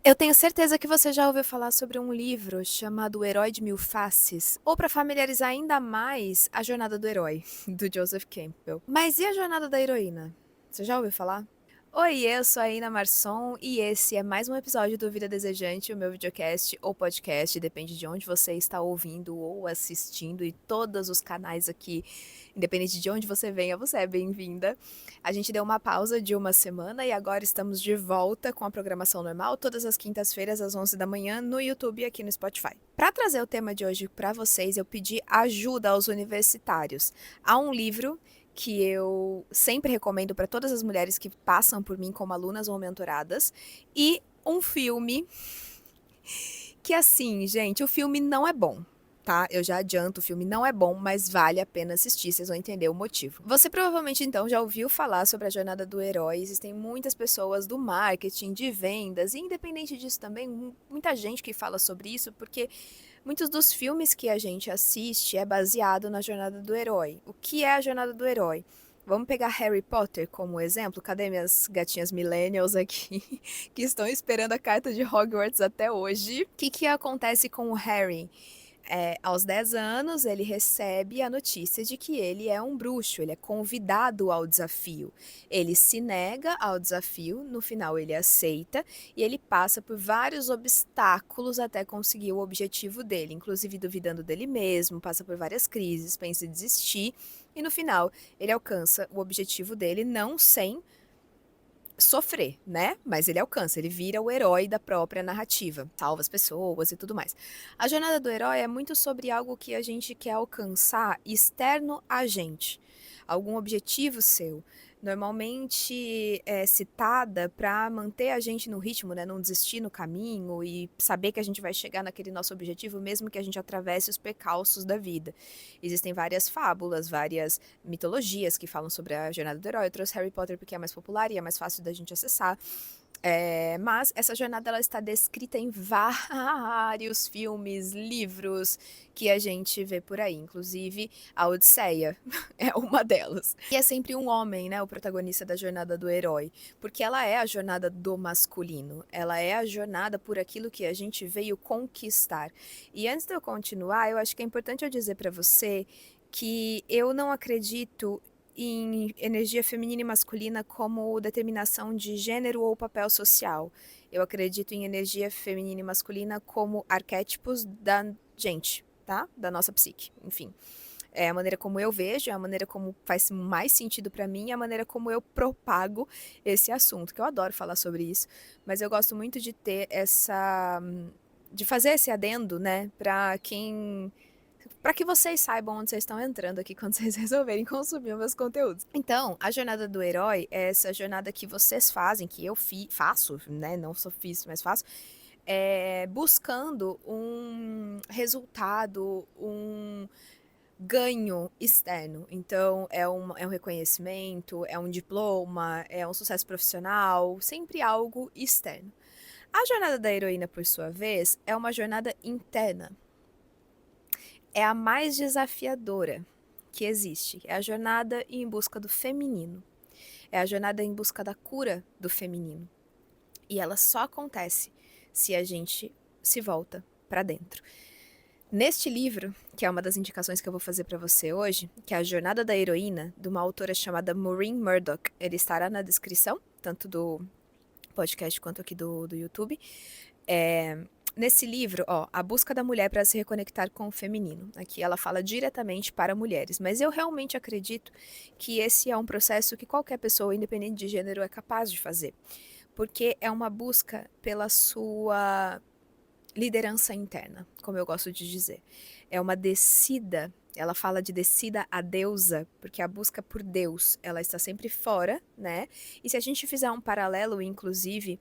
Eu tenho certeza que você já ouviu falar sobre um livro chamado O Herói de Mil Faces, ou para familiarizar ainda mais, A Jornada do Herói, do Joseph Campbell. Mas e a jornada da heroína? Você já ouviu falar? Oi, eu sou a Ina Marçom e esse é mais um episódio do Vida Desejante, o meu videocast ou podcast, depende de onde você está ouvindo ou assistindo, e todos os canais aqui, independente de onde você venha, você é bem-vinda. A gente deu uma pausa de uma semana e agora estamos de volta com a programação normal, todas as quintas-feiras às 11 da manhã no YouTube e aqui no Spotify. Para trazer o tema de hoje para vocês, eu pedi ajuda aos universitários. Há um livro que eu sempre recomendo para todas as mulheres que passam por mim como alunas ou mentoradas, e um filme que, assim, gente, o filme não é bom. Tá? Eu já adianto, o filme não é bom, mas vale a pena assistir, vocês vão entender o motivo. Você provavelmente então já ouviu falar sobre a jornada do herói. Existem muitas pessoas do marketing, de vendas, e independente disso também, muita gente que fala sobre isso, porque muitos dos filmes que a gente assiste é baseado na jornada do herói. O que é a jornada do herói? Vamos pegar Harry Potter como exemplo. Cadê minhas gatinhas millennials aqui que estão esperando a carta de Hogwarts até hoje? O que acontece com o Harry? Aos 10 anos, ele recebe a notícia de que ele é um bruxo, ele é convidado ao desafio. Ele se nega ao desafio, no final ele aceita e ele passa por vários obstáculos até conseguir o objetivo dele, inclusive duvidando dele mesmo, passa por várias crises, pensa em desistir e no final ele alcança o objetivo dele, não sem sofrer, né? Mas ele alcança, ele vira o herói da própria narrativa, salva as pessoas e tudo mais. A jornada do herói é muito sobre algo que a gente quer alcançar externo a gente, algum objetivo seu. Normalmente é citada para manter a gente no ritmo, né? Não desistir no caminho e saber que a gente vai chegar naquele nosso objetivo, mesmo que a gente atravesse os percalços da vida. Existem várias fábulas, várias mitologias que falam sobre a jornada do herói. Eu trouxe Harry Potter porque é mais popular e é mais fácil da gente acessar. Mas essa jornada ela está descrita em vários filmes, livros que a gente vê por aí, inclusive a Odisseia é uma delas. E é sempre um homem, né, o protagonista da jornada do herói, porque ela é a jornada do masculino, ela é a jornada por aquilo que a gente veio conquistar. E antes de eu continuar, eu acho que é importante eu dizer para você que eu não acredito em energia feminina e masculina como determinação de gênero ou papel social. Eu acredito em energia feminina e masculina como arquétipos da gente, tá? Da nossa psique, enfim. É a maneira como eu vejo, é a maneira como faz mais sentido para mim, é a maneira como eu propago esse assunto, que eu adoro falar sobre isso, mas eu gosto muito de ter de fazer esse adendo, né, para que vocês saibam onde vocês estão entrando aqui quando vocês resolverem consumir meus conteúdos. Então, a jornada do herói é essa jornada que vocês fazem, que eu faço, né? Não só fiz, mas faço, buscando um resultado, um ganho externo. Então, é um reconhecimento, é um diploma, é um sucesso profissional, sempre algo externo. A jornada da heroína, por sua vez, é uma jornada interna, é a mais desafiadora que existe. É a jornada em busca do feminino. É a jornada em busca da cura do feminino. E ela só acontece se a gente se volta para dentro. Neste livro, que é uma das indicações que eu vou fazer para você hoje, que é A Jornada da Heroína, de uma autora chamada Maureen Murdoch, ele estará na descrição, tanto do podcast quanto aqui do YouTube. Nesse livro, A Busca da Mulher para se Reconectar com o Feminino. Aqui ela fala diretamente para mulheres, mas eu realmente acredito que esse é um processo que qualquer pessoa, independente de gênero, é capaz de fazer, porque é uma busca pela sua liderança interna, como eu gosto de dizer. É uma descida, ela fala de descida à deusa, porque a busca por Deus, ela está sempre fora, né? E se a gente fizer um paralelo, inclusive,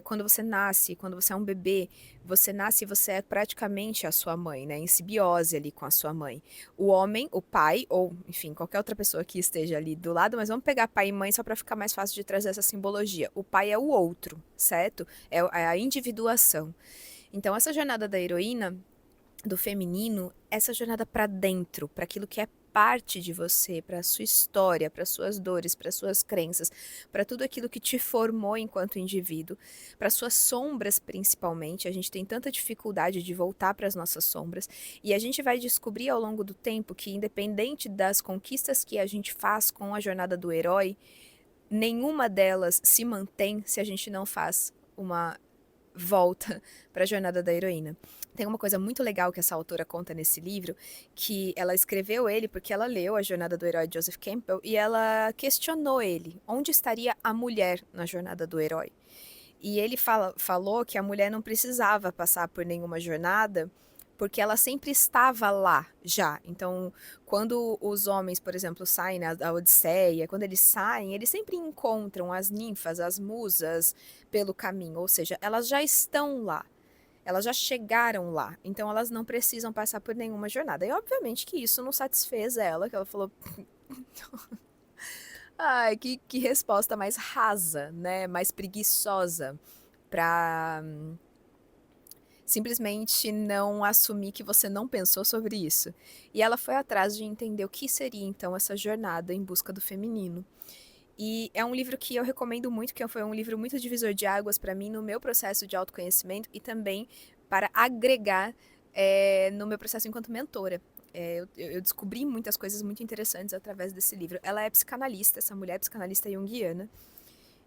quando você nasce, quando você é um bebê, você nasce e você é praticamente a sua mãe, né? Em simbiose ali com a sua mãe. O homem, o pai, ou enfim, qualquer outra pessoa que esteja ali do lado, mas vamos pegar pai e mãe só para ficar mais fácil de trazer essa simbologia. O pai é o outro, certo? É a individuação. Então, essa jornada da heroína, do feminino, essa jornada para dentro, para aquilo que é parte de você, para a sua história, para suas dores, para suas crenças, para tudo aquilo que te formou enquanto indivíduo, para suas sombras principalmente. A gente tem tanta dificuldade de voltar para as nossas sombras e a gente vai descobrir ao longo do tempo que, independente das conquistas que a gente faz com a jornada do herói, nenhuma delas se mantém se a gente não faz uma volta para a jornada da heroína. Tem uma coisa muito legal que essa autora conta nesse livro, que ela escreveu ele porque ela leu A Jornada do Herói de Joseph Campbell e ela questionou ele, onde estaria a mulher na jornada do herói? E ele falou que a mulher não precisava passar por nenhuma jornada, porque ela sempre estava lá, já. Então, quando os homens, por exemplo, saem da Odisseia, quando eles saem, eles sempre encontram as ninfas, as musas pelo caminho, ou seja, elas já estão lá. Elas já chegaram lá, então elas não precisam passar por nenhuma jornada. E obviamente que isso não satisfez ela, que ela falou, ai, que resposta mais rasa, né? Mais preguiçosa pra simplesmente não assumir que você não pensou sobre isso. E ela foi atrás de entender o que seria então essa jornada em busca do feminino. E é um livro que eu recomendo muito, que foi um livro muito divisor de águas para mim no meu processo de autoconhecimento e também para agregar no meu processo enquanto mentora. Eu descobri muitas coisas muito interessantes através desse livro. Ela é psicanalista, essa mulher é psicanalista junguiana.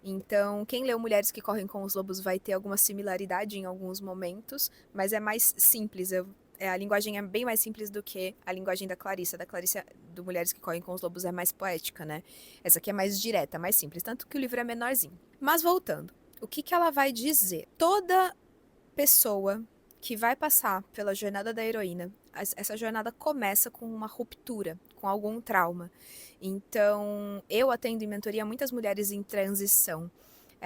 Então, quem leu Mulheres que Correm com os Lobos vai ter alguma similaridade em alguns momentos, mas é mais simples. A linguagem é bem mais simples do que a linguagem da Clarissa. Da Clarissa, do Mulheres que Correm com os Lobos, é mais poética, né? Essa aqui é mais direta, mais simples, tanto que o livro é menorzinho. Mas voltando, o que ela vai dizer? Toda pessoa que vai passar pela jornada da heroína, essa jornada começa com uma ruptura, com algum trauma. Então, eu atendo em mentoria muitas mulheres em transição.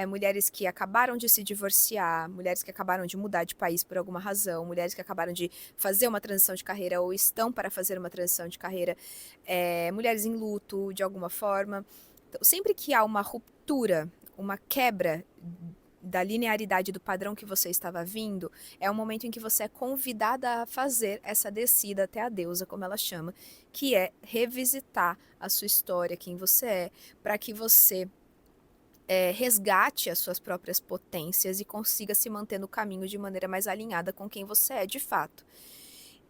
Mulheres que acabaram de se divorciar, mulheres que acabaram de mudar de país por alguma razão, mulheres que acabaram de fazer uma transição de carreira ou estão para fazer uma transição de carreira, mulheres em luto de alguma forma. Então, sempre que há uma ruptura, uma quebra da linearidade do padrão que você estava vindo, é o momento em que você é convidada a fazer essa descida até a deusa, como ela chama, que é revisitar a sua história, quem você é, para que você resgate as suas próprias potências e consiga se manter no caminho de maneira mais alinhada com quem você é de fato.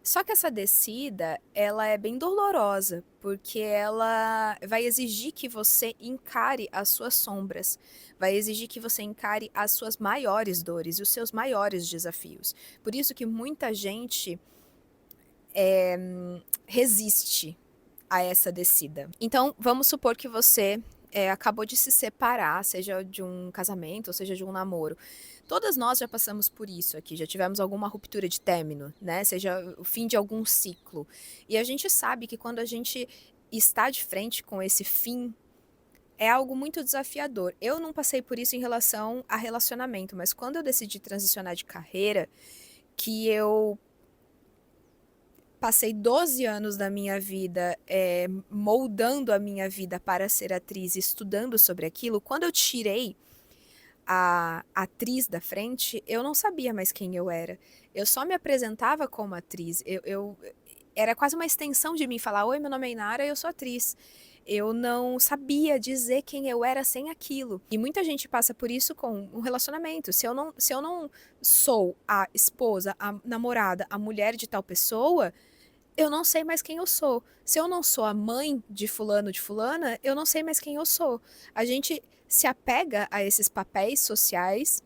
Só que essa descida, ela é bem dolorosa, porque ela vai exigir que você encare as suas sombras, vai exigir que você encare as suas maiores dores e os seus maiores desafios. Por isso que muita gente resiste a essa descida. Então, vamos supor que você acabou de se separar, seja de um casamento, ou seja de um namoro. Todas nós já passamos por isso aqui, já tivemos alguma ruptura de término, né? Seja o fim de algum ciclo. E a gente sabe que quando a gente está de frente com esse fim, é algo muito desafiador. Eu não passei por isso em relação a relacionamento, mas quando eu decidi transicionar de carreira, que eu passei 12 anos da minha vida moldando a minha vida para ser atriz, estudando sobre aquilo, quando eu tirei a atriz da frente, eu não sabia mais quem eu era. Eu só me apresentava como atriz. Era quase uma extensão de mim falar: oi, meu nome é Inara, eu sou atriz. Eu não sabia dizer quem eu era sem aquilo. E muita gente passa por isso com um relacionamento. Se eu não sou a esposa, a namorada, a mulher de tal pessoa, eu não sei mais quem eu sou. Se eu não sou a mãe de fulano, de fulana, eu não sei mais quem eu sou. A gente se apega a esses papéis sociais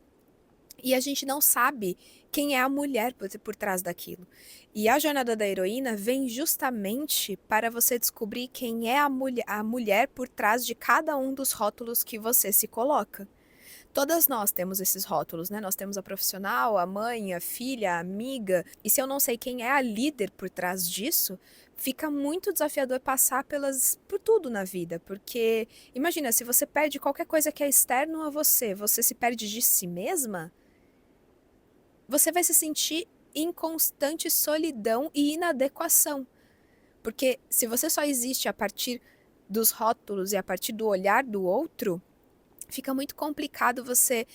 e a gente não sabe quem é a mulher por trás daquilo. E a jornada da heroína vem justamente para você descobrir quem é a mulher por trás de cada um dos rótulos que você se coloca. Todas nós temos esses rótulos, né? Nós temos a profissional, a mãe, a filha, a amiga. E se eu não sei quem é a líder por trás disso, fica muito desafiador passar por tudo na vida. Porque, imagina, se você perde qualquer coisa que é externo a você, você se perde de si mesma, você vai se sentir em constante solidão e inadequação. Porque se você só existe a partir dos rótulos e a partir do olhar do outro, fica muito complicado você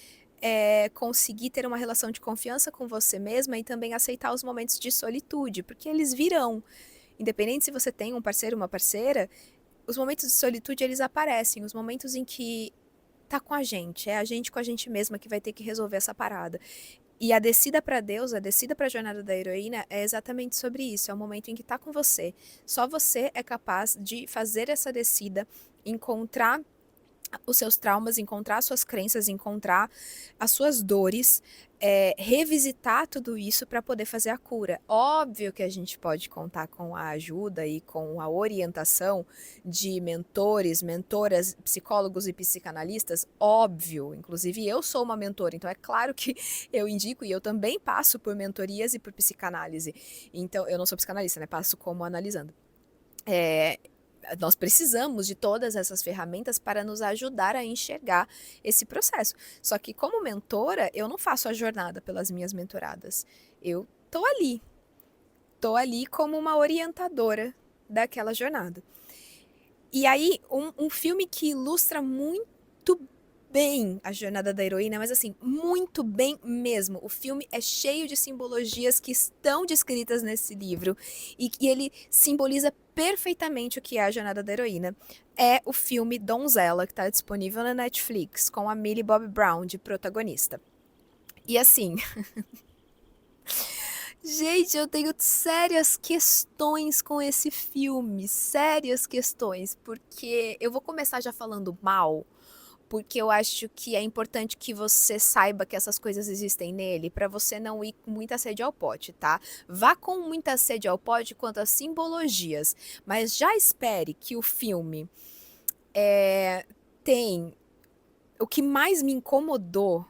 conseguir ter uma relação de confiança com você mesma e também aceitar os momentos de solitude, porque eles virão. Independente se você tem um parceiro ou uma parceira, os momentos de solitude, eles aparecem, os momentos em que tá com a gente, é a gente com a gente mesma que vai ter que resolver essa parada. E a descida pra Deus, a descida pra jornada da heroína é exatamente sobre isso, é o momento em que tá com você. Só você é capaz de fazer essa descida, encontrar os seus traumas, encontrar suas crenças, encontrar as suas dores, revisitar tudo isso para poder fazer a cura. Óbvio que a gente pode contar com a ajuda e com a orientação de mentores, mentoras, psicólogos e psicanalistas, óbvio. Inclusive eu sou uma mentora, então é claro que eu indico e eu também passo por mentorias e por psicanálise. Então eu não sou psicanalista, né? Passo como analisando. Nós precisamos de todas essas ferramentas para nos ajudar a enxergar esse processo. Só que como mentora, eu não faço a jornada pelas minhas mentoradas. Eu tô ali como uma orientadora daquela jornada. E aí, um filme que ilustra muito bem a jornada da heroína, mas assim, muito bem mesmo. O filme é cheio de simbologias que estão descritas nesse livro e que ele simboliza perfeitamente o que é a jornada da heroína. É o filme Donzela, que está disponível na Netflix, com a Millie Bobby Brown de protagonista. E assim, gente, eu tenho sérias questões com esse filme, sérias questões, porque eu vou começar já falando mal, porque eu acho que é importante que você saiba que essas coisas existem nele, pra você não ir com muita sede ao pote, tá? Vá com muita sede ao pote quanto às simbologias, mas já espere que o filme tem... O que mais me incomodou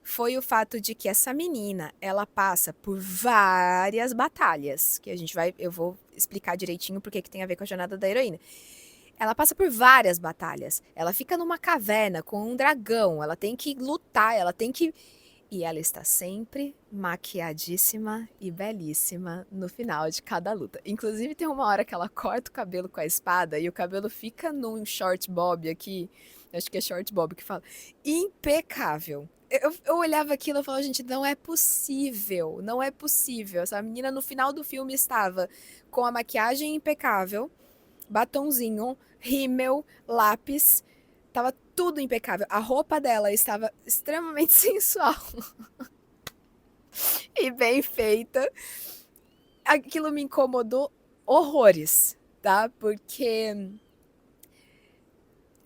foi o fato de que essa menina, ela passa por várias batalhas, que eu vou explicar direitinho porque que tem a ver com a jornada da heroína. Ela passa por várias batalhas. Ela fica numa caverna com um dragão. Ela tem que lutar, ela tem que. E ela está sempre maquiadíssima e belíssima no final de cada luta. Inclusive, tem uma hora que ela corta o cabelo com a espada e o cabelo fica num short bob aqui. Acho que é short bob que fala. Impecável. Eu olhava aquilo e falava, gente, não é possível. Não é possível. Essa menina no final do filme estava com a maquiagem impecável, batonzinho, rímel, lápis, tava tudo impecável. A roupa dela estava extremamente sensual e bem feita. Aquilo me incomodou horrores, tá? Porque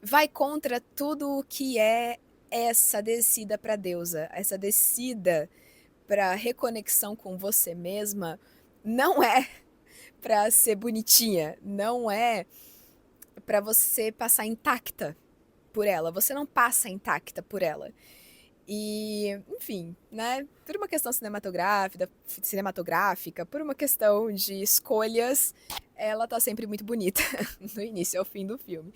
vai contra tudo o que é essa descida pra deusa, essa descida pra reconexão com você mesma. Não é pra ser bonitinha, não é pra você passar intacta por ela. Você não passa intacta por ela. E, enfim, né? Por uma questão cinematográfica, por uma questão de escolhas, ela tá sempre muito bonita do início ao fim do filme.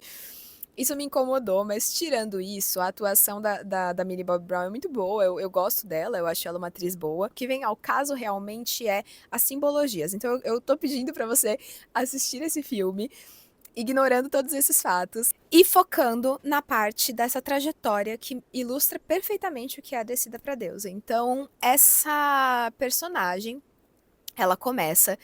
Isso me incomodou, mas tirando isso, a atuação da Millie Bobby Brown é muito boa, eu gosto dela, eu acho ela uma atriz boa. O que vem ao caso realmente é as simbologias. Então eu tô pedindo pra você assistir esse filme, ignorando todos esses fatos e focando na parte dessa trajetória que ilustra perfeitamente o que é a descida pra deusa. Então, essa personagem, ela começa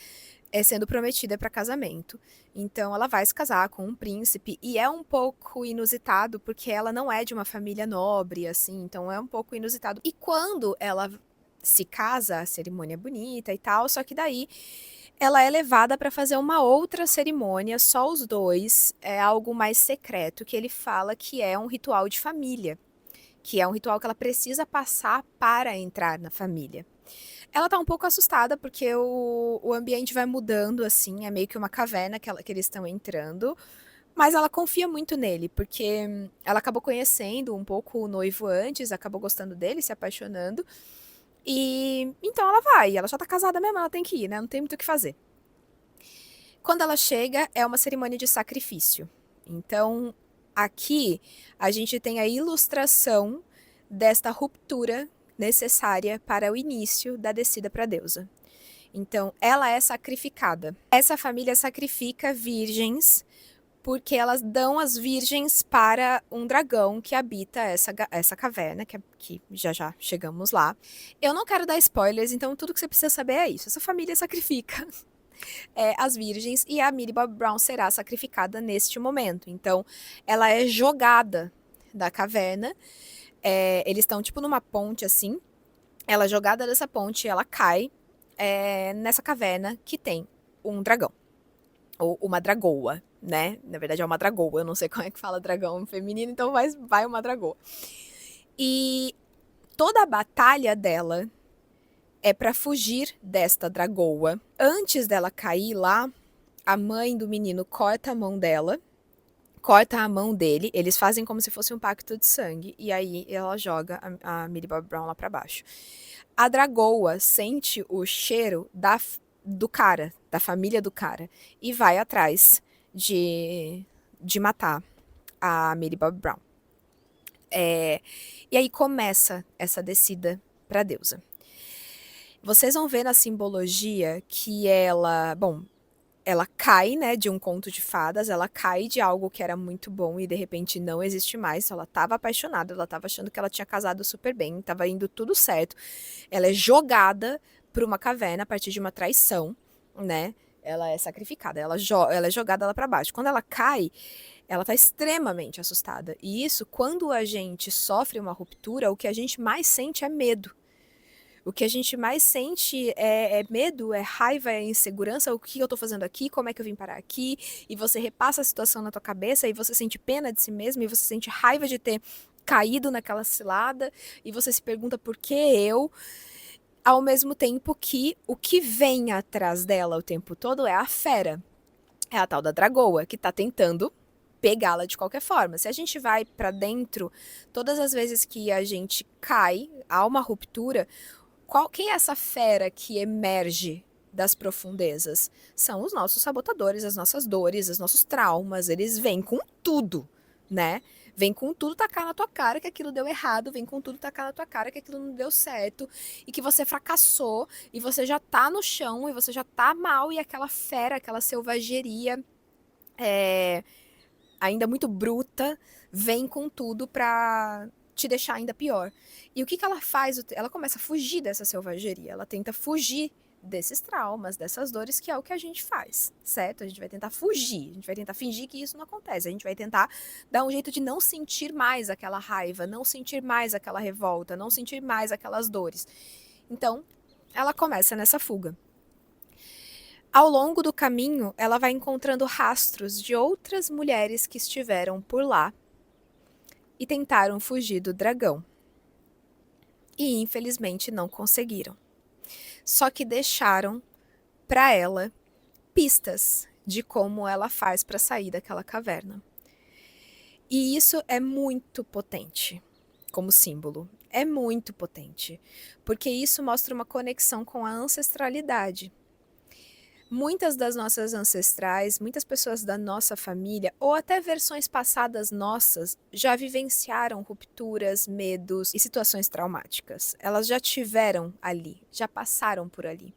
sendo prometida para casamento. Então, ela vai se casar com um príncipe e é um pouco inusitado porque ela não é de uma família nobre, assim, então é um pouco inusitado. E quando ela se casa, a cerimônia é bonita e tal, só que daí ela é levada para fazer uma outra cerimônia, só os dois, é algo mais secreto, que ele fala que é um ritual de família, que é um ritual que ela precisa passar para entrar na família. Ela tá um pouco assustada porque o ambiente vai mudando, assim, é meio que uma caverna que eles estão entrando, mas ela confia muito nele, porque ela acabou conhecendo um pouco o noivo antes, acabou gostando dele, se apaixonando, e então ela já tá casada mesmo, ela tem que ir, né? Não tem muito o que fazer. Quando ela chega, é uma cerimônia de sacrifício. Então, aqui a gente tem a ilustração desta ruptura necessária para o início da descida para a deusa. Então, ela é sacrificada. Essa família sacrifica virgens porque elas dão as virgens para um dragão que habita essa caverna, que já chegamos lá. Eu não quero dar spoilers, então tudo que você precisa saber é isso. Essa família sacrifica as virgens, e a Millie Bobby Brown será sacrificada neste momento. Então, ela é jogada da caverna. Eles estão tipo numa ponte assim. Ela é jogada dessa ponte, ela cai nessa caverna que tem um dragão. Ou uma dragoa, né? Na verdade é uma dragoa, eu não sei como é que fala dragão feminino, então vai uma dragoa. E toda a batalha dela é pra fugir desta dragoa. Antes dela cair lá, a mãe do menino corta a mão dela, corta a mão dele, eles fazem como se fosse um pacto de sangue, e aí ela joga a Millie Bobby Brown lá pra baixo. A dragoa sente o cheiro do cara, da família do cara, e vai atrás de matar a Millie Bobby Brown. E aí começa essa descida pra deusa. Vocês vão ver na simbologia que ela cai, né, de um conto de fadas, ela cai de algo que era muito bom e de repente não existe mais. Ela estava apaixonada, ela estava achando que ela tinha casado super bem, estava indo tudo certo. Ela é jogada para uma caverna a partir de uma traição, né? Ela é sacrificada, ela é jogada lá para baixo. Quando ela cai, ela tá extremamente assustada. E isso, quando a gente sofre uma ruptura, o que a gente mais sente é medo. O que a gente mais sente é medo, é raiva, é insegurança. O que eu tô fazendo aqui? Como é que eu vim parar aqui? E você repassa a situação na tua cabeça e você sente pena de si mesmo e você sente raiva de ter caído naquela cilada e você se pergunta por que eu? Ao mesmo tempo que o que vem atrás dela o tempo todo é a fera. É a tal da dragoa que tá tentando pegá-la de qualquer forma. Se a gente vai pra dentro, todas as vezes que a gente cai, há uma ruptura, quem é essa fera que emerge das profundezas? São os nossos sabotadores, as nossas dores, os nossos traumas. Eles vêm com tudo, né? Vem com tudo tacar na tua cara que aquilo deu errado, vem com tudo tacar na tua cara que aquilo não deu certo e que você fracassou e você já tá no chão e você já tá mal e aquela fera, aquela selvageria ainda muito bruta, vem com tudo pra te deixar ainda pior. E o que ela faz? Ela começa a fugir dessa selvageria, ela tenta fugir desses traumas, dessas dores, que é o que a gente faz, certo? A gente vai tentar fugir, a gente vai tentar fingir que isso não acontece, a gente vai tentar dar um jeito de não sentir mais aquela raiva, não sentir mais aquela revolta, não sentir mais aquelas dores. Então, ela começa nessa fuga. Ao longo do caminho, ela vai encontrando rastros de outras mulheres que estiveram por lá e tentaram fugir do dragão. E infelizmente não conseguiram. Só que deixaram para ela pistas de como ela faz para sair daquela caverna. E isso é muito potente como símbolo. É muito potente, porque isso mostra uma conexão com a ancestralidade. Muitas das nossas ancestrais, muitas pessoas da nossa família, ou até versões passadas nossas, já vivenciaram rupturas, medos e situações traumáticas. Elas já tiveram ali, já passaram por ali.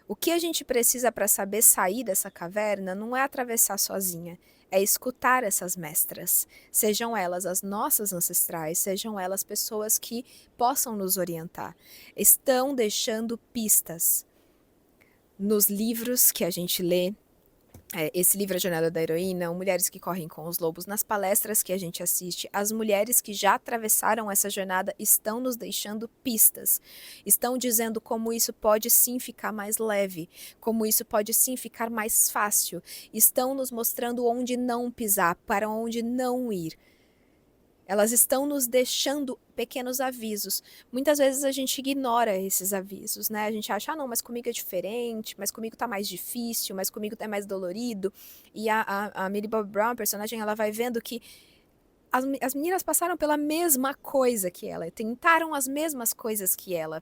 O que a gente precisa para saber sair dessa caverna não é atravessar sozinha, é escutar essas mestras, sejam elas as nossas ancestrais, sejam elas pessoas que possam nos orientar. Estão deixando pistas nos livros que a gente lê, esse livro A Jornada da Heroína, Mulheres que Correm com os Lobos, nas palestras que a gente assiste, as mulheres que já atravessaram essa jornada estão nos deixando pistas, estão dizendo como isso pode sim ficar mais leve, como isso pode sim ficar mais fácil, estão nos mostrando onde não pisar, para onde não ir. Elas estão nos deixando pequenos avisos. Muitas vezes a gente ignora esses avisos, né? A gente acha, não, mas comigo é diferente, mas comigo tá mais difícil, mas comigo é mais dolorido. E a Millie Bobby Brown, a personagem, ela vai vendo que as meninas passaram pela mesma coisa que ela, tentaram as mesmas coisas que ela.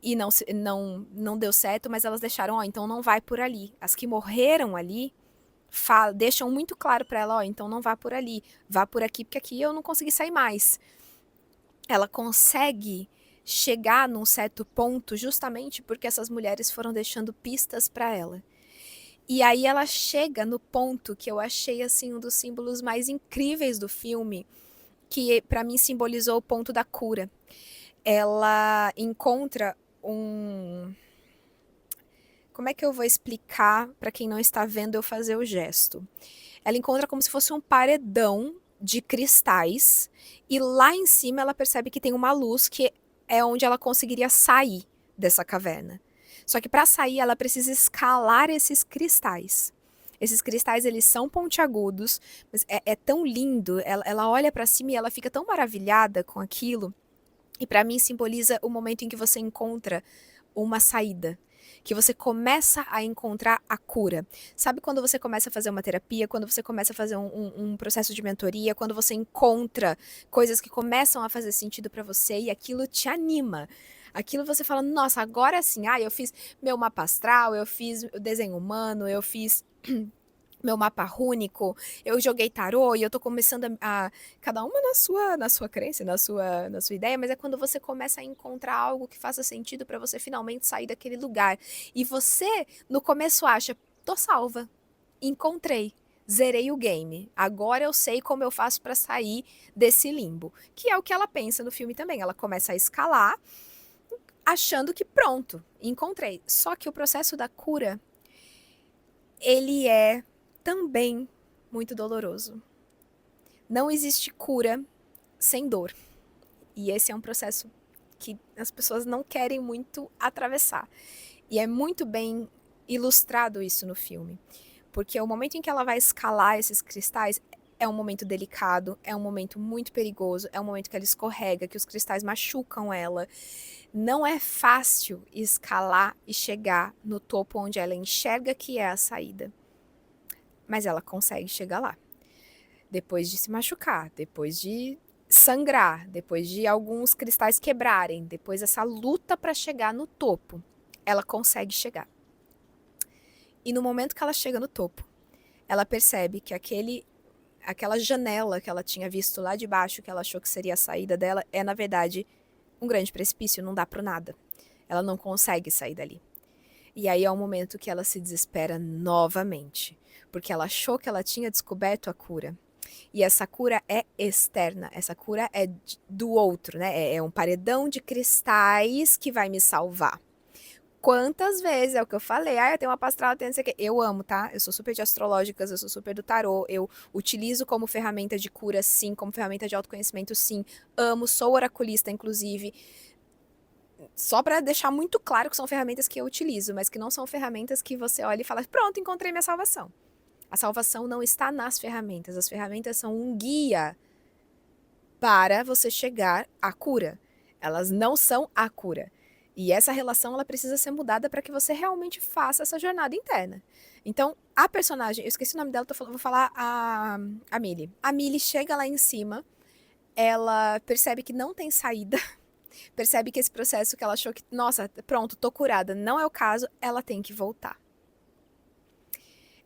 E não deu certo, mas elas deixaram, então não vai por ali. As que morreram ali, deixam muito claro para ela, então não vá por ali, vá por aqui, porque aqui eu não consegui sair mais. Ela consegue chegar num certo ponto justamente porque essas mulheres foram deixando pistas para ela. E aí ela chega no ponto que eu achei assim um dos símbolos mais incríveis do filme, que para mim simbolizou o ponto da cura. Ela encontra como é que eu vou explicar para quem não está vendo eu fazer o gesto? Ela encontra como se fosse um paredão de cristais e lá em cima ela percebe que tem uma luz que é onde ela conseguiria sair dessa caverna. Só que para sair ela precisa escalar esses cristais. Esses cristais, eles são pontiagudos, mas é tão lindo. Ela olha para cima e ela fica tão maravilhada com aquilo. E para mim simboliza o momento em que você encontra uma saída, que você começa a encontrar a cura. Sabe quando você começa a fazer uma terapia, quando você começa a fazer um processo de mentoria, quando você encontra coisas que começam a fazer sentido para você e aquilo te anima. Aquilo você fala, nossa, agora sim, eu fiz meu mapa astral, eu fiz o desenho humano, eu fiz meu mapa rúnico, eu joguei tarô e eu tô começando cada uma na sua crença, na sua ideia, mas é quando você começa a encontrar algo que faça sentido pra você finalmente sair daquele lugar. E você, no começo, acha, tô salva, encontrei, zerei o game, agora eu sei como eu faço pra sair desse limbo. Que é o que ela pensa no filme também, ela começa a escalar, achando que pronto, encontrei. Só que o processo da cura, ele é também muito doloroso. Não existe cura sem dor. E esse é um processo que as pessoas não querem muito atravessar. E é muito bem ilustrado isso no filme. Porque o momento em que ela vai escalar esses cristais é um momento delicado, é um momento muito perigoso, é um momento que ela escorrega, que os cristais machucam ela. Não é fácil escalar e chegar no topo onde ela enxerga que é a saída. Mas ela consegue chegar lá. Depois de se machucar, depois de sangrar, depois de alguns cristais quebrarem, depois dessa luta para chegar no topo, ela consegue chegar. E no momento que ela chega no topo, ela percebe que aquela janela que ela tinha visto lá de baixo, que ela achou que seria a saída dela, é na verdade um grande precipício, não dá para nada. Ela não consegue sair dali. E aí é o momento que ela se desespera novamente, porque ela achou que ela tinha descoberto a cura. E essa cura é externa, essa cura é do outro, né? É um paredão de cristais que vai me salvar. Quantas vezes, é o que eu falei, eu tenho uma pastral, eu tenho não sei o quê. Eu amo, tá? Eu sou super de astrológicas, eu sou super do tarô, eu utilizo como ferramenta de cura, sim, como ferramenta de autoconhecimento, sim. Amo, sou oraculista, inclusive. Só para deixar muito claro que são ferramentas que eu utilizo, mas que não são ferramentas que você olha e fala, pronto, encontrei minha salvação. A salvação não está nas ferramentas. As ferramentas são um guia para você chegar à cura. Elas não são a cura. E essa relação ela precisa ser mudada para que você realmente faça essa jornada interna. Então, a personagem, eu esqueci o nome dela, vou falar a Millie. A Millie chega lá em cima, ela percebe que não tem saída, percebe que esse processo que ela achou que, nossa, pronto, tô curada, não é o caso, ela tem que voltar.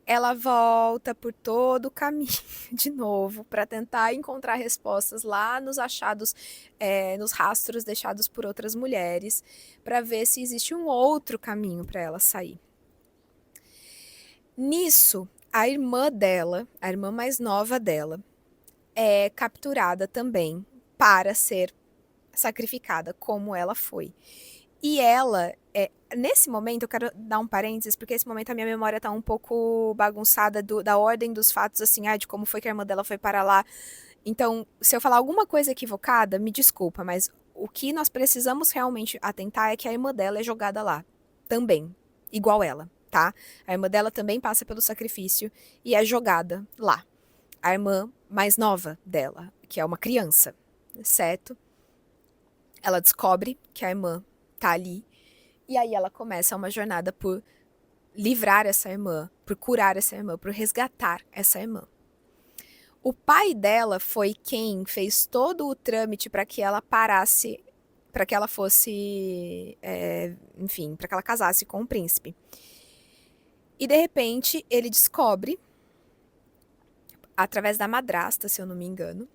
Ela volta por todo o caminho de novo para tentar encontrar respostas lá nos achados, nos rastros deixados por outras mulheres, para ver se existe um outro caminho para ela sair. Nisso, a irmã dela, a irmã mais nova dela, é capturada também para ser sacrificada, como ela foi. E ela, nesse momento, eu quero dar um parênteses, porque nesse momento a minha memória tá um pouco bagunçada da ordem dos fatos, assim, de como foi que a irmã dela foi para lá. Então, se eu falar alguma coisa equivocada, me desculpa, mas o que nós precisamos realmente atentar é que a irmã dela é jogada lá, também, igual ela, tá? A irmã dela também passa pelo sacrifício e é jogada lá. A irmã mais nova dela, que é uma criança, certo? Ela descobre que a irmã tá ali. E aí ela começa uma jornada por livrar essa irmã, por curar essa irmã, por resgatar essa irmã. O pai dela foi quem fez todo o trâmite para que ela parasse, para que ela fosse, enfim, para que ela casasse com o príncipe. E de repente ele descobre, através da madrasta, se eu não me engano,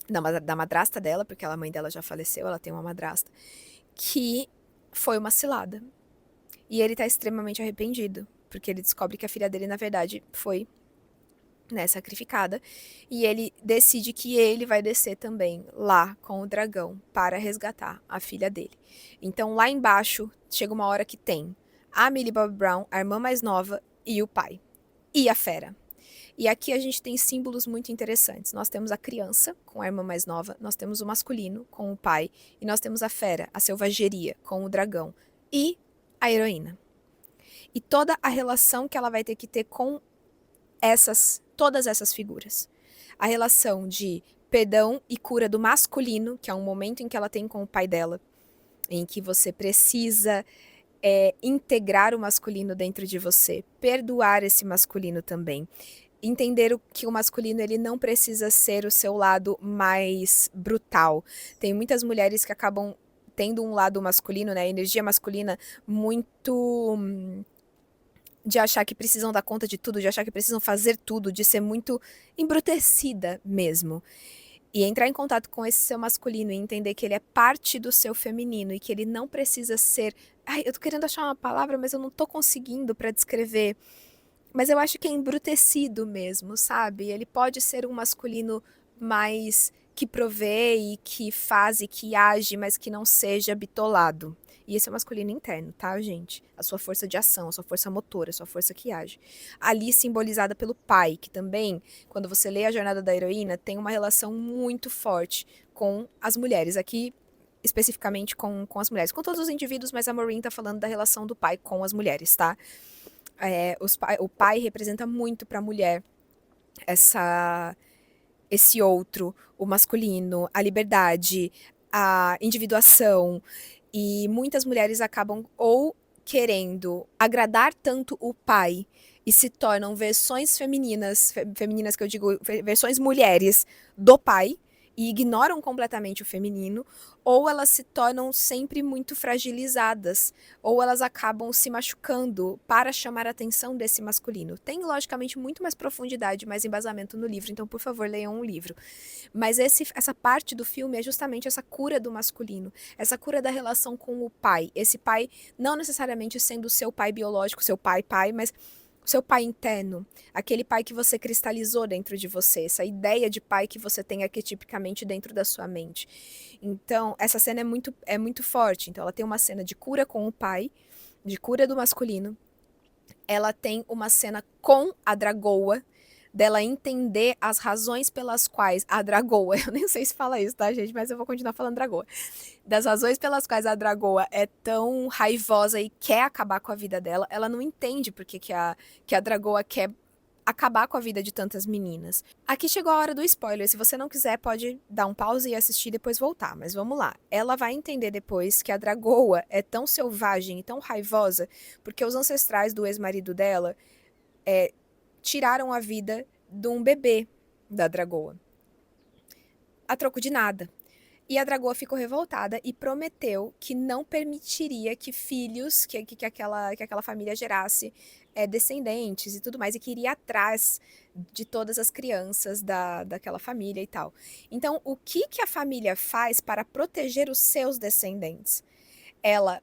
da madrasta dela, porque a mãe dela já faleceu, ela tem uma madrasta, que foi uma cilada. E ele tá extremamente arrependido, porque ele descobre que a filha dele, na verdade, foi, né, sacrificada. E ele decide que ele vai descer também lá com o dragão para resgatar a filha dele. Então, lá embaixo, chega uma hora que tem a Millie Bobby Brown, a irmã mais nova, e o pai. E a fera. E aqui a gente tem símbolos muito interessantes. Nós temos a criança, com a irmã mais nova, nós temos o masculino, com o pai, e nós temos a fera, a selvageria, com o dragão, e a heroína. E toda a relação que ela vai ter que ter com todas essas figuras. A relação de perdão e cura do masculino, que é um momento em que ela tem com o pai dela, em que você precisa integrar o masculino dentro de você, perdoar esse masculino também. Entender que o masculino ele não precisa ser o seu lado mais brutal. Tem muitas mulheres que acabam tendo um lado masculino, né, energia masculina muito de achar que precisam dar conta de tudo, de achar que precisam fazer tudo, de ser muito embrutecida mesmo. E entrar em contato com esse seu masculino e entender que ele é parte do seu feminino e que ele não precisa ser... Ai, eu tô querendo achar uma palavra, mas eu não tô conseguindo pra descrever. Mas eu acho que é embrutecido mesmo, sabe? Ele pode ser um masculino mais que provê e que faz e que age, mas que não seja bitolado. E esse é o masculino interno, tá, gente? A sua força de ação, a sua força motora, a sua força que age. Ali simbolizada pelo pai, que também, quando você lê a jornada da heroína, tem uma relação muito forte com as mulheres. Aqui, especificamente com as mulheres. Com todos os indivíduos, mas a Maureen tá falando da relação do pai com as mulheres, tá? O pai representa muito para a mulher esse outro, o masculino, a liberdade, a individuação. E muitas mulheres acabam ou querendo agradar tanto o pai e se tornam versões femininas que eu digo, versões mulheres do pai, e ignoram completamente o feminino, ou elas se tornam sempre muito fragilizadas, ou elas acabam se machucando para chamar a atenção desse masculino. Tem, logicamente, muito mais profundidade, mais embasamento no livro, então, por favor, leiam um livro. Mas essa parte do filme é justamente essa cura do masculino, essa cura da relação com o pai. Esse pai, não necessariamente sendo o seu pai biológico, seu pai, mas o seu pai interno, aquele pai que você cristalizou dentro de você, essa ideia de pai que você tem arquetipicamente dentro da sua mente. Então, essa cena é muito forte. Então, ela tem uma cena de cura com o pai, de cura do masculino. Ela tem uma cena com a dragoa, dela entender as razões pelas quais a dragoa, eu nem sei se fala isso, tá, gente? Mas eu vou continuar falando dragoa. Das razões pelas quais a dragoa é tão raivosa e quer acabar com a vida dela, ela não entende porque que a dragoa quer acabar com a vida de tantas meninas. Aqui chegou a hora do spoiler, se você não quiser pode dar um pause e assistir e depois voltar, mas vamos lá. Ela vai entender depois que a dragoa é tão selvagem e tão raivosa porque os ancestrais do ex-marido dela tiraram a vida de um bebê da dragoa, a troco de nada. E a dragoa ficou revoltada e prometeu que não permitiria que filhos, que aquela família gerasse descendentes e tudo mais, e que iria atrás de todas as crianças daquela família e tal. Então, o que a família faz para proteger os seus descendentes? Ela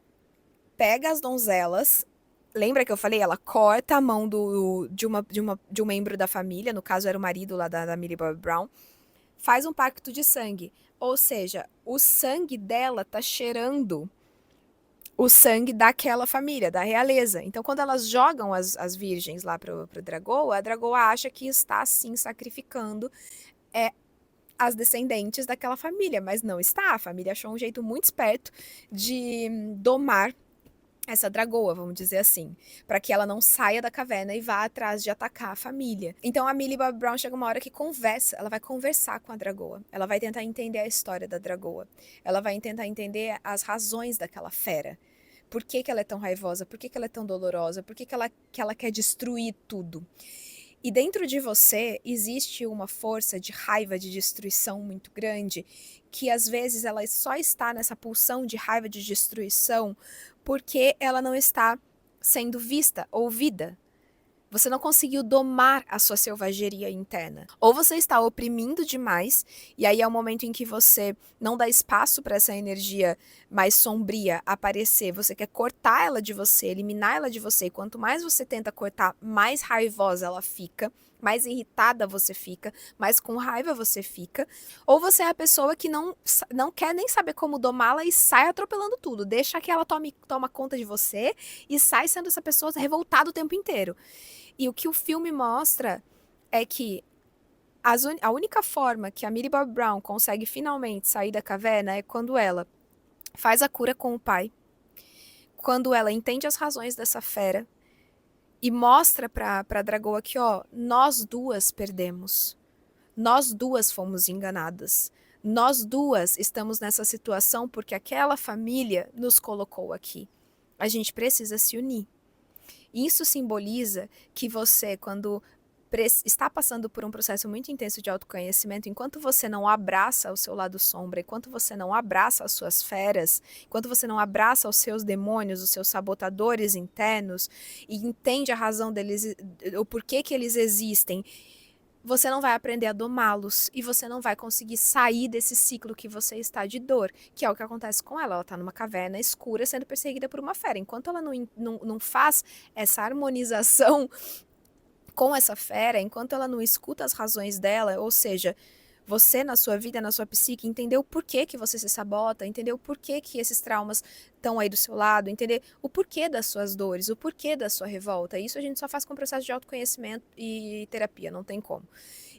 pega as donzelas. Lembra que eu falei? Ela corta a mão de um membro da família, no caso era o marido lá da Millie Bobby Brown, faz um pacto de sangue. Ou seja, o sangue dela tá cheirando o sangue daquela família, da realeza. Então, quando elas jogam as virgens lá pro dragoa, a dragoa acha que está, sim, sacrificando as descendentes daquela família, mas não está. A família achou um jeito muito esperto de domar essa dragoa, vamos dizer assim, para que ela não saia da caverna e vá atrás de atacar a família. Então a Millie Bobby Brown chega uma hora que ela vai conversar com a dragoa, ela vai tentar entender a história da dragoa, ela vai tentar entender as razões daquela fera. Por que ela é tão raivosa? Por que ela é tão dolorosa? Por que ela quer destruir tudo? E dentro de você existe uma força de raiva, de destruição muito grande, que às vezes ela só está nessa pulsão de raiva, de destruição, porque ela não está sendo vista, ouvida. Você não conseguiu domar a sua selvageria interna. Ou você está oprimindo demais, e aí é o momento em que você não dá espaço para essa energia mais sombria aparecer. Você quer cortar ela de você, eliminar ela de você. E quanto mais você tenta cortar, mais raivosa ela fica. mais irritada você fica, mais com raiva você fica, ou você é a pessoa que não quer nem saber como domá-la e sai atropelando tudo, deixa que ela toma conta de você e sai sendo essa pessoa revoltada o tempo inteiro. E o que o filme mostra é que a única forma que a Millie Bobby Brown consegue finalmente sair da caverna é quando ela faz a cura com o pai, quando ela entende as razões dessa fera, e mostra pra Dragoa que, ó, nós duas perdemos. Nós duas fomos enganadas. Nós duas estamos nessa situação porque aquela família nos colocou aqui. A gente precisa se unir. Isso simboliza que você, quando está passando por um processo muito intenso de autoconhecimento, enquanto você não abraça o seu lado sombra, enquanto você não abraça as suas feras, enquanto você não abraça os seus demônios, os seus sabotadores internos, e entende a razão deles, o porquê que eles existem, você não vai aprender a domá-los e você não vai conseguir sair desse ciclo que você está de dor, que é o que acontece com ela. Ela está numa caverna escura sendo perseguida por uma fera. Enquanto ela não faz essa harmonização com essa fera, enquanto ela não escuta as razões dela, ou seja, você na sua vida, na sua psique, entender o porquê que você se sabota, entender o porquê que esses traumas estão aí do seu lado, entender o porquê das suas dores, o porquê da sua revolta. Isso a gente só faz com o processo de autoconhecimento e terapia, não tem como.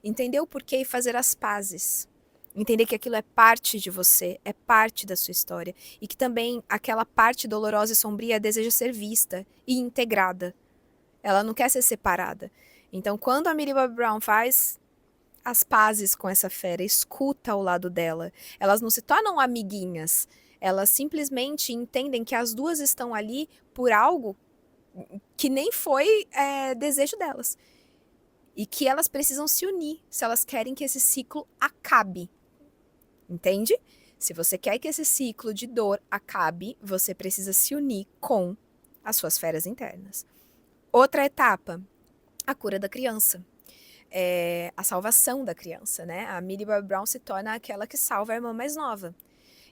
Entender o porquê e fazer as pazes. Entender que aquilo é parte de você, é parte da sua história. E que também aquela parte dolorosa e sombria deseja ser vista e integrada. Ela não quer ser separada. Então, quando a Millie Bobby Brown faz as pazes com essa fera, escuta o lado dela, elas não se tornam amiguinhas, elas simplesmente entendem que as duas estão ali por algo que nem foi desejo delas. E que elas precisam se unir se elas querem que esse ciclo acabe. Entende? Se você quer que esse ciclo de dor acabe, você precisa se unir com as suas feras internas. Outra etapa, a cura da criança. A salvação da criança, né? A Millie Bobby Brown se torna aquela que salva a irmã mais nova.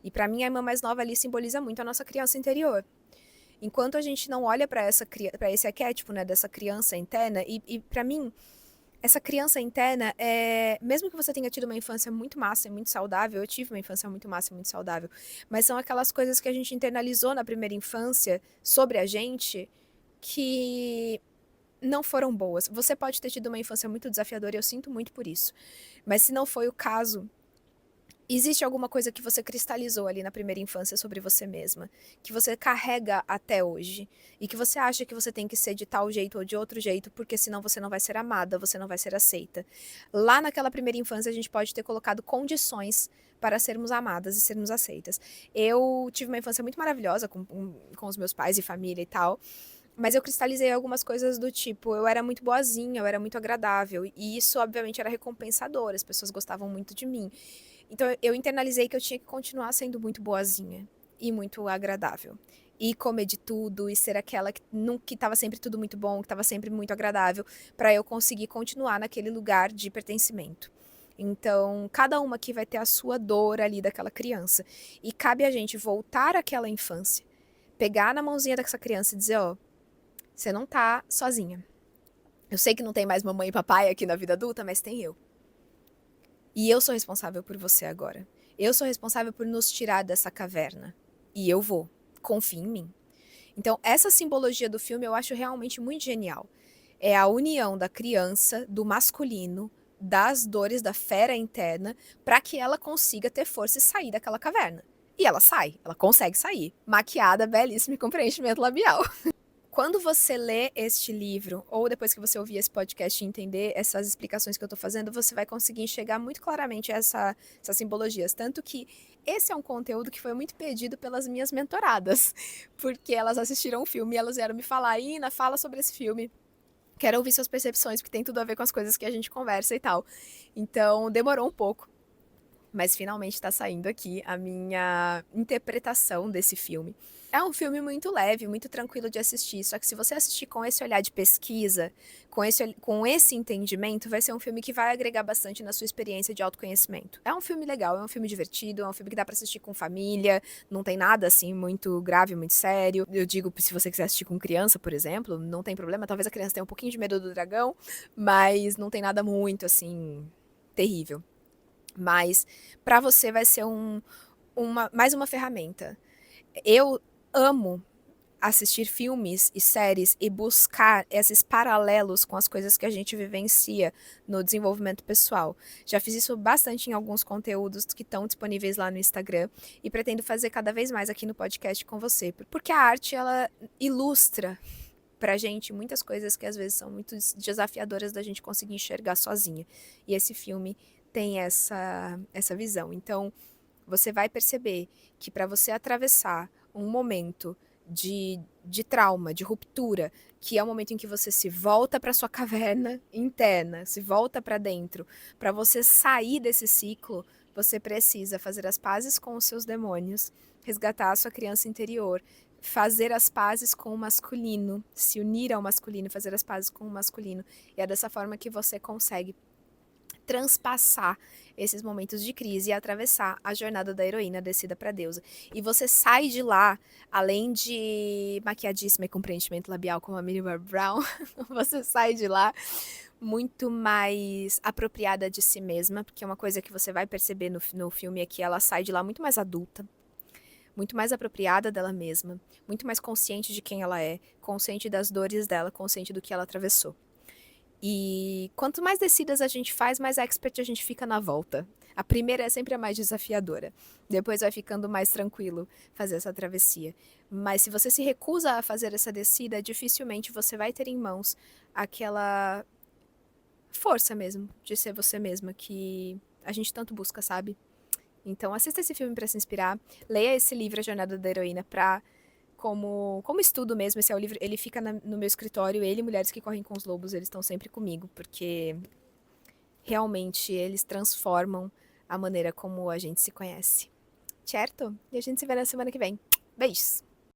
E para mim a irmã mais nova ali simboliza muito a nossa criança interior. Enquanto a gente não olha para esse arquétipo, né, dessa criança interna, e para mim essa criança interna, mesmo que você tenha tido uma infância muito massa e muito saudável, eu tive uma infância muito massa e muito saudável, mas são aquelas coisas que a gente internalizou na primeira infância sobre a gente que não foram boas. Você pode ter tido uma infância muito desafiadora e eu sinto muito por isso. Mas se não foi o caso, existe alguma coisa que você cristalizou ali na primeira infância sobre você mesma, que você carrega até hoje, e que você acha que você tem que ser de tal jeito ou de outro jeito, porque senão você não vai ser amada, você não vai ser aceita. Lá naquela primeira infância a gente pode ter colocado condições para sermos amadas e sermos aceitas. Eu tive uma infância muito maravilhosa com os meus pais e família e tal, mas eu cristalizei algumas coisas do tipo, eu era muito boazinha, eu era muito agradável, e isso obviamente era recompensador, as pessoas gostavam muito de mim. Então eu internalizei que eu tinha que continuar sendo muito boazinha e muito agradável. E comer de tudo, e ser aquela que estava sempre tudo muito bom, que estava sempre muito agradável, para eu conseguir continuar naquele lugar de pertencimento. Então, cada uma aqui vai ter a sua dor ali daquela criança. E cabe a gente voltar àquela infância, pegar na mãozinha dessa criança e dizer, ó, você não tá sozinha. Eu sei que não tem mais mamãe e papai aqui na vida adulta, mas tem eu. E eu sou responsável por você agora. Eu sou responsável por nos tirar dessa caverna. E eu vou. Confie em mim. Então, essa simbologia do filme eu acho realmente muito genial. É a união da criança, do masculino, das dores da fera interna, para que ela consiga ter força e sair daquela caverna. E ela sai, ela consegue sair. Maquiada, belíssima e com preenchimento labial. Quando você lê este livro, ou depois que você ouvir esse podcast e entender essas explicações que eu tô fazendo, você vai conseguir enxergar muito claramente essas simbologias. Tanto que esse é um conteúdo que foi muito pedido pelas minhas mentoradas, porque elas assistiram o filme e elas vieram me falar, Ina, fala sobre esse filme. Quero ouvir suas percepções, porque tem tudo a ver com as coisas que a gente conversa e tal. Então, demorou um pouco. mas finalmente tá saindo aqui a minha interpretação desse filme. É um filme muito leve, muito tranquilo de assistir, só que se você assistir com esse olhar de pesquisa, com esse entendimento, vai ser um filme que vai agregar bastante na sua experiência de autoconhecimento. É um filme legal, é um filme divertido, é um filme que dá pra assistir com família, não tem nada assim muito grave, muito sério. Eu digo, se você quiser assistir com criança, por exemplo, não tem problema, talvez a criança tenha um pouquinho de medo do dragão, mas não tem nada muito assim terrível. Mas para você vai ser mais uma ferramenta. Eu amo assistir filmes e séries e buscar esses paralelos com as coisas que a gente vivencia no desenvolvimento pessoal. Já fiz isso bastante em alguns conteúdos que estão disponíveis lá no Instagram e pretendo fazer cada vez mais aqui no podcast com você, porque a arte ela ilustra pra gente muitas coisas que às vezes são muito desafiadoras da gente conseguir enxergar sozinha. E esse filme tem essa visão. Então, você vai perceber que para você atravessar um momento de trauma, de ruptura, que é o momento em que você se volta para sua caverna interna, se volta para dentro, para você sair desse ciclo, você precisa fazer as pazes com os seus demônios, resgatar a sua criança interior, fazer as pazes com o masculino, se unir ao masculino, fazer as pazes com o masculino. E é dessa forma que você consegue transpassar esses momentos de crise e atravessar a jornada da heroína descida para deusa. E você sai de lá, além de maquiadíssima e com preenchimento labial como a Millie Bobby Brown, você sai de lá muito mais apropriada de si mesma, porque uma coisa que você vai perceber no filme é que ela sai de lá muito mais adulta, muito mais apropriada dela mesma, muito mais consciente de quem ela é, consciente das dores dela, consciente do que ela atravessou. E quanto mais descidas a gente faz, mais expert a gente fica na volta. A primeira é sempre a mais desafiadora. Depois vai ficando mais tranquilo fazer essa travessia. Mas se você se recusa a fazer essa descida, dificilmente você vai ter em mãos aquela força mesmo de ser você mesma que a gente tanto busca, sabe? Então assista esse filme para se inspirar, leia esse livro A Jornada da Heroína para como estudo mesmo. Esse é o livro, ele fica no meu escritório, ele e Mulheres que Correm com os Lobos, eles estão sempre comigo, porque realmente eles transformam a maneira como a gente se conhece. Certo? E a gente se vê na semana que vem. Beijos!